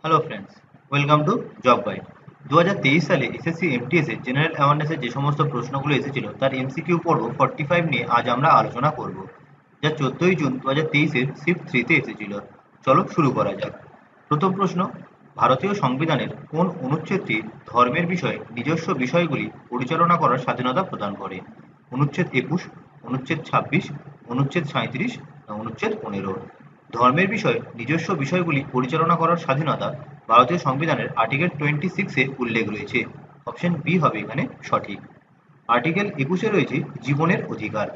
Hello friends, welcome to job guide. 2023 সালে SSC MTS এর general অ্যাওয়ারনেসের যে সমস্ত প্রশ্নগুলো এসেছিল তার এমসিকিউ পর্ব 45 নিয়ে আজ আমরা আলোচনা করব, যা 14ই জুন 2023-এর শিফট 3-তে এসেছিল। চলো শুরু করা যাক। প্রথম প্রশ্ন, ভারতীয় সংবিধানের কোন অনুচ্ছেদটি ধর্মের বিষয়ে নিজস্ব বিষয়গুলি পরিচালনা করার স্বাধীনতা প্রদান করে? অনুচ্ছেদ 21, অনুচ্ছেদ 26, অনুচ্ছেদ 37 না অনুচ্ছেদ 15? ধর্মের বিষয়ে নিজস্ব বিষয়গুলি পরিচালনা করার স্বাধীনতা ভারতীয় সংবিধানের আর্টিকেল 26-এ উল্লেখ রয়েছে। অপশন বি হবে এখানে সঠিক। আর্টিকেল 21-এ রয়েছে জীবনের অধিকার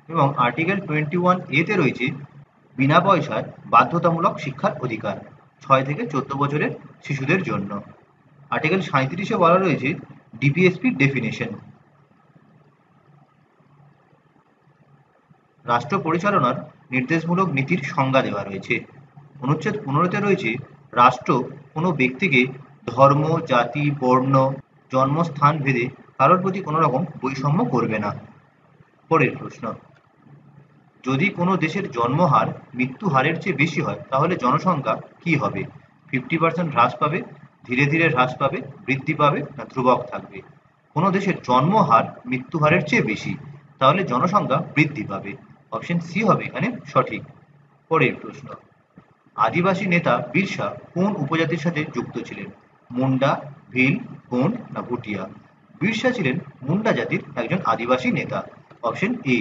এবং আর্টিকেল 21A-তে রয়েছে বিনা পয়সার বাধ্যতামূলক শিক্ষার অধিকার 6 থেকে 14 বছরের শিশুদের জন্য। আর্টিকেল 37-এ বলা রয়েছে ডিপিএসপি ডেফিনেশন। রাষ্ট্র পরিচালনার নির্দেশমূলক নীতির সংজ্ঞা দেওয়া রয়েছে। অনুচ্ছেদ 15-তে রয়েছে রাষ্ট্র কোনো ব্যক্তিকে ধর্ম, জাতি, বর্ণ, জন্মস্থান ভেদে কারোর প্রতি কোনো রকম বৈষম্য করবে না। পরের প্রশ্ন, যদি কোনো দেশের জন্মহার মৃত্যু হারের চেয়ে বেশি হয় তাহলে জনসংখ্যা কি হবে? 50% হ্রাস পাবে, ধীরে ধীরে হ্রাস পাবে, বৃদ্ধি পাবে না ধ্রুবক থাকবে? কোনো দেশের জন্মহার মৃত্যু হারের চেয়ে বেশি, তাহলে জনসংখ্যা বৃদ্ধি পাবে। অপশন সি হবে এখানে সঠিক। পরের প্রশ্ন, আদিবাসী নেতা বিরসা কোন উপজাতির সাথে যুক্ত ছিলেন? মুন্ডা, ভিল, গোন্ড না ভুটিয়া? বিরসা ছিলেন মুন্ডা জাতির একজন আদিবাসী নেতা। Option A.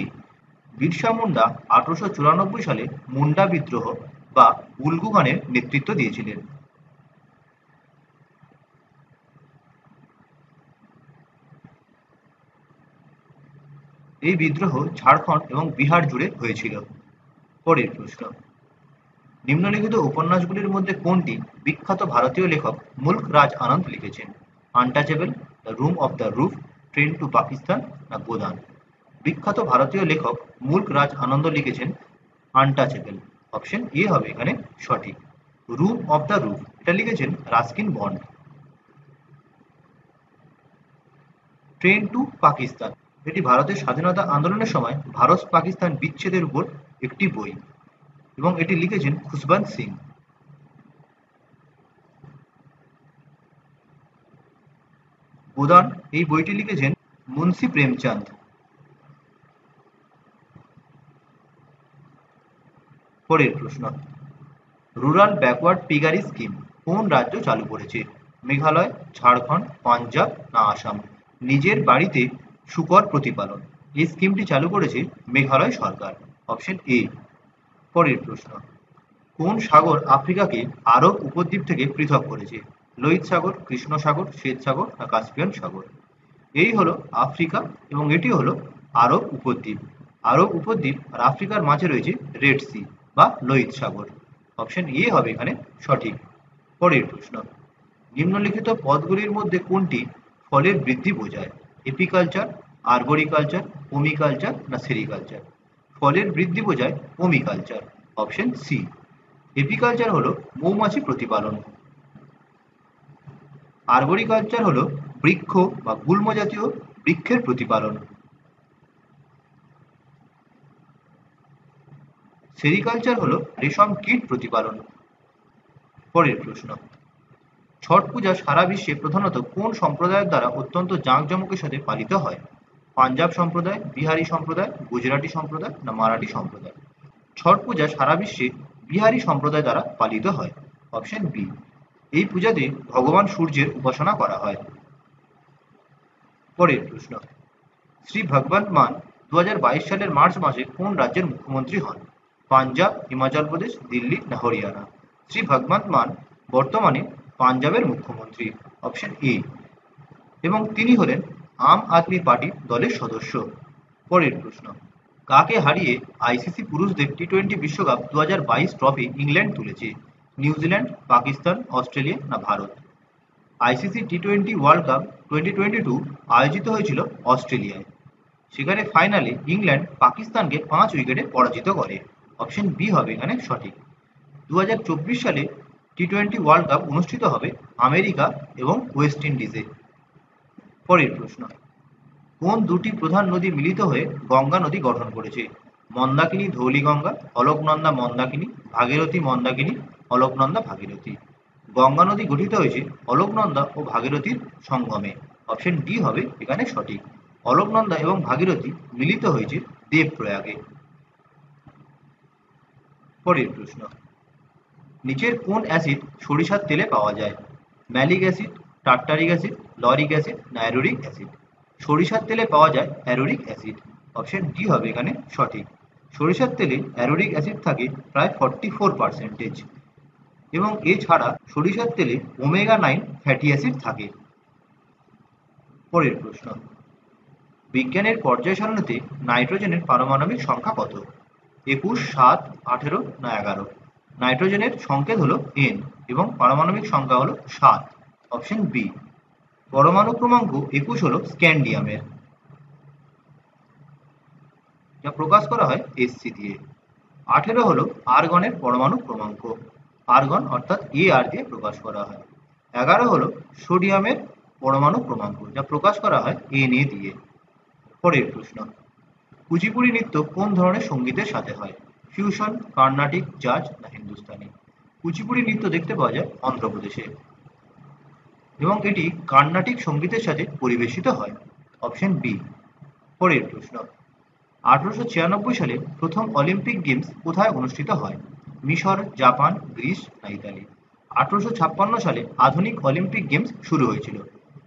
বিরসা মুন্ডা 1894 সালে মুন্ডা বিদ্রোহ বা উলগুগানের নেতৃত্ব দিয়েছিলেন। এই বিদ্রোহ ঝাড়খণ্ড এবং বিহার জুড়ে হয়েছিল। পরের প্রশ্ন, নিম্নলিখিত উপন্যাসগুলির মধ্যে কোনটি বিখ্যাত ভারতীয় লেখক মুল্ক রাজ আনন্দ লিখেছেন? Untouchable, the room of the roof, train to Pakistan না গোদান? বিখ্যাত ভারতীয় লেখক মুল্ক রাজ আনন্দ লিখেছেন আনটাচেবল। অপশন এ হবে এখানে সঠিক। রুম অফ দ্য রুফ এটা লিখেছেন Ruskin Bond. Train to Pakistan এটি ভারতের স্বাধীনতা আন্দোলনের সময় ভারত পাকিস্তান বিচ্ছেদের উপর একটি বই এবং এটি লিখেছেন খুশবন্ত সিং। গোদান এই বইটি লিখেছেন মুন্সি প্রেমচাঁদ। পরের প্রশ্ন, রুরাল ব্যাকওয়ার্ড পিগারি স্কিম কোন রাজ্য চালু করেছে? মেঘালয়, ঝাড়খণ্ড, পাঞ্জাব না আসাম? নিজের বাড়িতে শূকর প্রতিপালন এই স্কিমটি চালু করেছে মেঘালয় সরকার। Option A. পরের প্রশ্ন, কোন সাগর আফ্রিকাকে আরব উপদ্বীপ থেকে পৃথক করেছে? লোহিত সাগর, কৃষ্ণ সাগর, শ্বেত সাগর না কাস্পিয়ান সাগর? এই হলো আফ্রিকা এবং এটি হলো আরব উপদ্বীপ। আরব উপদ্বীপ আর আফ্রিকার মাঝে রয়েছে রেড সি বা লোহিত সাগর। অপশন এ হবে এখানে সঠিক। পরের প্রশ্ন, নিম্নলিখিত পদগুলির মধ্যে কোনটি ফলের বৃদ্ধি বোঝায়? এপিকালচার, আরবরিকালচার, পমিকালচার না সেরিকালচার? ফলের বৃদ্ধি বোঝায় পমিকালচার। Option C. এপিকালচার হলো মৌমাছি প্রতিপালন, আরবরিকালচার হলো বৃক্ষ বা গুল্ম জাতীয় বৃক্ষের প্রতিপালন, সেরিকালচার হলো রেশম কীট প্রতিপালন। পরের প্রশ্ন, ছট পূজা সারা বিশ্বে প্রধানত কোন সম্প্রদায়ের দ্বারা অত্যন্ত জাঁকজমকের সাথে পালিত হয়? পাঞ্জাব সম্প্রদায়, বিহারি সম্প্রদায়, গুজরাটি সম্প্রদায় না মারাঠি সম্প্রদায়? ছট পূজা সারা বিশ্বে বিহারি সম্প্রদায় দ্বারা পালিত হয়। Option B. এই পূজাতে ভগবান সূর্যের উপাসনা করা হয়। পরের প্রশ্ন, শ্রী ভগবন্ত মান 2022 সালের মার্চ মাসে কোন রাজ্যের মুখ্যমন্ত্রী হন? পাঞ্জাব, হিমাচল প্রদেশ, দিল্লি না হরিয়ানা? শ্রী ভগবন্ত মান বর্তমানে পাঞ্জাবের মুখ্যমন্ত্রী। Option A. এবং তিনি হলেন আম আদমি পার্টি দলের সদস্য। পরের প্রশ্ন, কাকে হারিয়ে আইসিসি পুরুষদের টি-20 বিশ্বকাপ 2022 ট্রফি ইংল্যান্ড তুলেছে? নিউজিল্যান্ড, পাকিস্তান, অস্ট্রেলিয়া না ভারত? আইসিসি টি-20 ওয়ার্ল্ড কাপ 2022 আয়োজিত হয়েছিল অস্ট্রেলিয়ায়। সেখানে ফাইনালে ইংল্যান্ড পাকিস্তানকে 5 উইকেটে পরাজিত করে। অপশন বি হবে এখানে সঠিক। 2024 সালে টি-20 ওয়ার্ল্ড কাপ অনুষ্ঠিত হবে আমেরিকা এবং ওয়েস্ট ইন্ডিজে। পরের প্রশ্ন, কোন দুটি প্রধান নদী মিলিত হয়ে গঙ্গা নদী গঠন করেছে? মন্দাকিনী ধৌলিগঙ্গা, অলকনন্দা মন্দাকিনী, ভাগীরথী মন্দাকিনী, অলকনন্দা ভাগীরথী। গঙ্গা নদী গঠিত হয়েছে অলকনন্দা ও ভাগীরথীর সঙ্গমে। অপশন ডি হবে এখানে সঠিক। অলকনন্দা এবং ভাগীরথী মিলিত হয়েছে দেবপ্রয়াগে। পরের প্রশ্ন, নিচের কোন অ্যাসিড সরিষার তেলে পাওয়া যায়? Malic acid, tartaric acid, lauric acid না অ্যারোরিক অ্যাসিড? সরিষার তেলে পাওয়া যায় অ্যারোরিক অ্যাসিড। অপশন ডি হবে এখানে সঠিক। সরিষার তেলে অ্যারোরিক অ্যাসিড থাকে প্রায় 44%, এবং এছাড়া সরিষার তেলে ওমেগা 9 ফ্যাটি অ্যাসিড থাকে। পরের প্রশ্ন, বিজ্ঞানের পর্যায় সারণীতে নাইট্রোজেনের পারমাণবিক সংখ্যা কত? 21, 7, 18 না 11? নাইট্রোজেনের সংকেত হলো N এবং পারমাণবিক সংখ্যা হলো 7। Option B. পরমাণু ক্রমাঙ্ক 21 হলো স্ক্যান্ডিয়ামের, যা প্রকাশ করা হয় Sc দিয়ে। 18 হলো আর্গনের পরমাণু ক্রমাঙ্ক, আর্গন অর্থাৎ Ar দিয়ে প্রকাশ করা হয়। 11 হলো সোডিয়ামের পরমাণু ক্রমাঙ্ক, যা প্রকাশ করা হয় Na দিয়ে। পরের প্রশ্ন, কুচিপুড়ি নৃত্য কোন ধরনের সঙ্গীতের সাথে হয়? ফিউশন, কর্ণাটিক, জাজ না হিন্দুস্তানি? কুচিপুড়ি নৃত্য দেখতে পাওয়া যায় অন্ধ্রপ্রদেশে এবং এটি কর্ণাটিক সঙ্গীতের সাথে পরিবেশিত হয়। Option B. পরের প্রশ্ন, 1896 সালে প্রথম অলিম্পিক গেমস কোথায় অনুষ্ঠিত হয়? মিশর, জাপান, গ্রিস না ইতালি? 1856 সালে আধুনিক অলিম্পিক গেমস শুরু হয়েছিল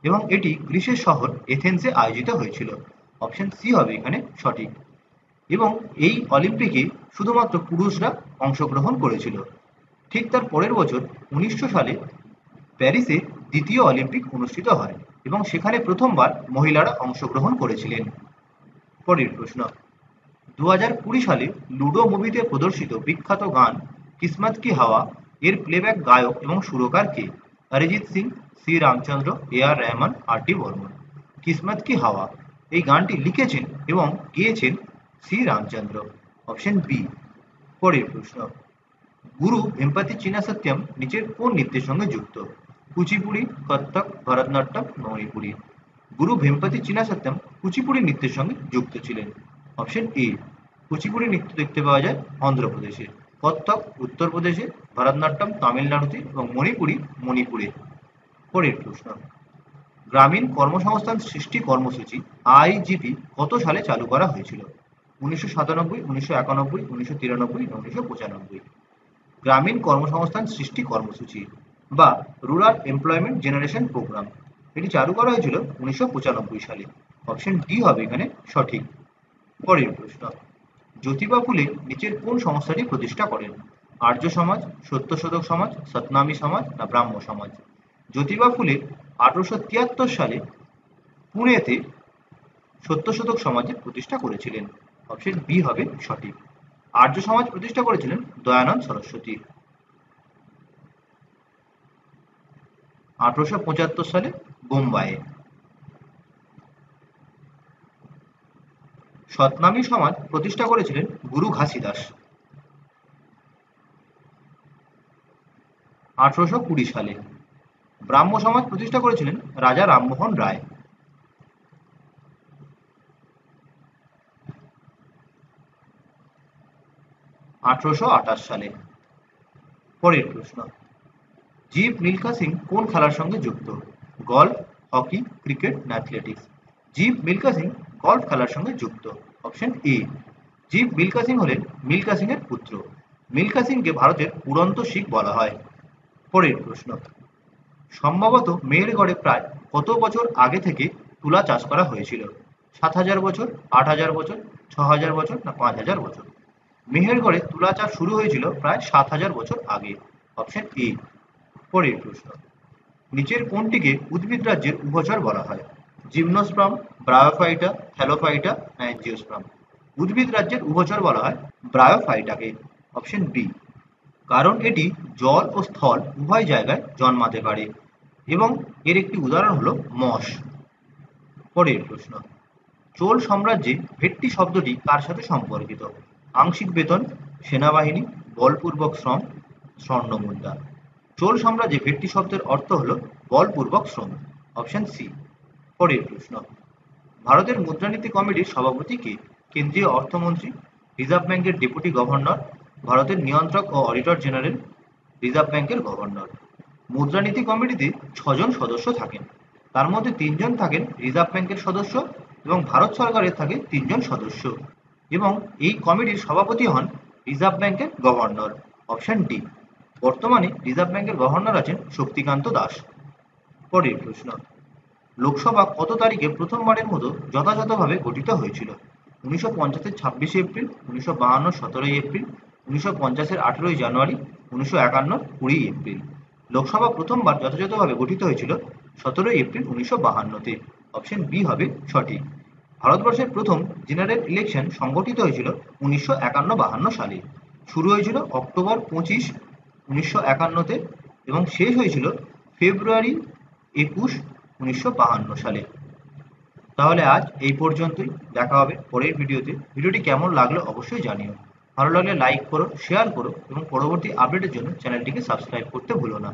এবং এটি গ্রিসের শহর এথেন্সে আয়োজিত হয়েছিল। অপশন সি হবে এখানে সঠিক। এবং এই অলিম্পিকে শুধুমাত্র পুরুষরা অংশগ্রহণ করেছিল। ঠিক তার পরের বছর 1900 সালে প্যারিসে দ্বিতীয় অলিম্পিক অনুষ্ঠিত হয় এবং সেখানে প্রথমবার মহিলারা অংশগ্রহণ করেছিলেন। পরের প্রশ্ন, 2020 সালে লুডো মুভিতে প্রদর্শিত বিখ্যাত গান কিসমত কি হাওয়া এর প্লেব্যাক গায়ক এবং সুরকার কে? অরিজিৎ সিং, সি রামচন্দ্র, আর রহমান, ডি বর্মন? কিসমত কি হাওয়া এই গানটি লিখেছেন এবং গেয়েছেন সি রামচন্দ্র। Option B. পরের প্রশ্ন, গুরু ভেম্পাতি চিনা সত্যম নিচের কোন নৃত্যের সঙ্গে যুক্ত? কুচিপুড়ি, কত্থক, ভরতনাট্যম, মণিপুরী? গুরু ভেম্পাতি চিনা সত্যম কুচিপুড়ি নৃত্যের সঙ্গে যুক্ত ছিলেন। Option A. কুচিপুড়ি নৃত্য দেখতে পাওয়া যায় অন্ধ্রপ্রদেশে, কত্থক উত্তরপ্রদেশে, ভরতনাট্যম তামিলনাড়ুতে এবং মণিপুরী মণিপুরে। পরের প্রশ্ন, গ্রামীণ কর্মসংস্থান সৃষ্টি কর্মসূচি আইজিপি কত সালে চালু করা হয়েছিল? 1997, 1991, 1993 না 1995? গ্রামীণ কর্মসংস্থান সৃষ্টি কর্মসূচি বা রুরাল এমপ্লয়মেন্ট জেনারেশন প্রোগ্রাম এটি চালু করা হয়েছিল 1995 সালে। অপশন ডি হবে এখানে সঠিক। পরের প্রশ্ন, জ্যোতিবা ফুলে নিচের কোন সংস্থাটি প্রতিষ্ঠা করেন? আর্য সমাজ, সত্যশোধক সমাজ, সতনামী সমাজ না ব্রাহ্ম সমাজ? জ্যোতিবা ফুলে 1873 সালে পুনেতে সত্যশোধক সমাজের প্রতিষ্ঠা করেছিলেন। অপশন বি হবে সঠিক। আর্য সমাজ প্রতিষ্ঠা করেছিলেন দয়ানন্দ সরস্বতী 1875 সালে বোম্বাইয়ে। সতনামী সমাজ প্রতিষ্ঠা করেছিলেন গুরু ঘাসিদাস 1820 সালে। ব্রাহ্ম সমাজ প্রতিষ্ঠা করেছিলেন রাজা রামমোহন রায় 1828 সালে। পরের প্রশ্ন, জীব মিলখা সিং কোন খেলার সঙ্গে যুক্ত? গলফ, হকি, ক্রিকেট না অ্যাথলেটিক্স? জীব মিলখা সিং গলফ খেলার সঙ্গে যুক্ত। Option A. জীব মিলখা সিং হলেন মিলখা সিং এর পুত্র। মিলখা সিংকে ভারতের উড়ন্ত শিখ বলা হয়। পরের প্রশ্ন, সম্ভবত মেহেরগড়ে প্রায় কত বছর আগে থেকে তুলা চাষ করা হয়েছিল? 7000 বছর, 8000 বছর, 6000 বছর না 5000 বছর? মেহেরগড়ে তুলা চাষ শুরু হয়েছিল প্রায় 7000 বছর আগে। Option A. পরের প্রশ্ন, নিচের কোনটিকে উদ্ভিদ রাজ্যের উভচর বলা হয়? জিমনোস্পার্ম, ব্রায়োফাইটা, থ্যালোফাইটা না অ্যাঞ্জিওস্পার্ম? উদ্ভিদ রাজ্যের উভচর বলা হয় ব্রায়োফাইটাকে। Option B. কারণ এটি জল ও স্থল উভয় জায়গায় জন্মাতে পারে এবং এর একটি উদাহরণ হলো মশ। পরের প্রশ্ন, চোল সাম্রাজ্যে ভেট্টি শব্দটি কার সাথে সম্পর্কিত? আংশিক বেতন, সেনাবাহিনী, বলপূর্বক শ্রম, স্বর্ণমুদ্রা? চোল সাম্রাজ্যে ভেট্টি শব্দের অর্থ হলো বলপূর্বক শ্রম। Option C. পরের প্রশ্ন, ভারতের মুদ্রানীতি কমিটির সভাপতি কে? কেন্দ্রীয় অর্থমন্ত্রী, রিজার্ভ ব্যাংকের ডেপুটি গভর্নর, ভারতের নিয়ন্ত্রক ও অডিটর জেনারেল, রিজার্ভ ব্যাংকের গভর্নর। মুদ্রানীতি কমিটিতে 6 জন সদস্য থাকেন, তার মধ্যে 3 জন থাকেন রিজার্ভ ব্যাংকের সদস্য এবং ভারত সরকারের থাকে 3 জন সদস্য, এবং এই কমিটির সভাপতি হন রিজার্ভ ব্যাংকের গভর্নর। Option D. বর্তমানে রিজার্ভ ব্যাংকের গভর্নর আছেন শক্তিকান্ত দাস। পরের প্রশ্ন, লোকসভা কত তারিখে প্রথমবারের মতো যথাযথভাবে গঠিত হয়েছিল? 1950-এর 26শে এপ্রিল, 1952-র 17ই এপ্রিল, 1950-এর 18ই জানুয়ারি, 1951-র 20ই এপ্রিল। লোকসভা প্রথমবার যথাযথভাবে গঠিত হয়েছিল 17ই এপ্রিল 1952-তে। অপশন বি হবে সঠিক। ভারতবর্ষের প্রথম জেনারেল ইলেকশন সংগঠিত হয়েছিল 1951-52 সালে। শুরু হয়েছিল অক্টোবর 25, 1951-তে এবং শেষ হয়েছিল ফেব্রুয়ারি 21, 1952 সালে। তাহলে আজ এই পর্যন্তই। দেখা হবে পরের ভিডিওতে। ভিডিওটি কেমন লাগলো অবশ্যই জানিও। ভালো লাগলে লাইক করো, শেয়ার করো এবং পরবর্তী আপডেটের জন্য চ্যানেলটিকে সাবস্ক্রাইব করতে ভুলো না।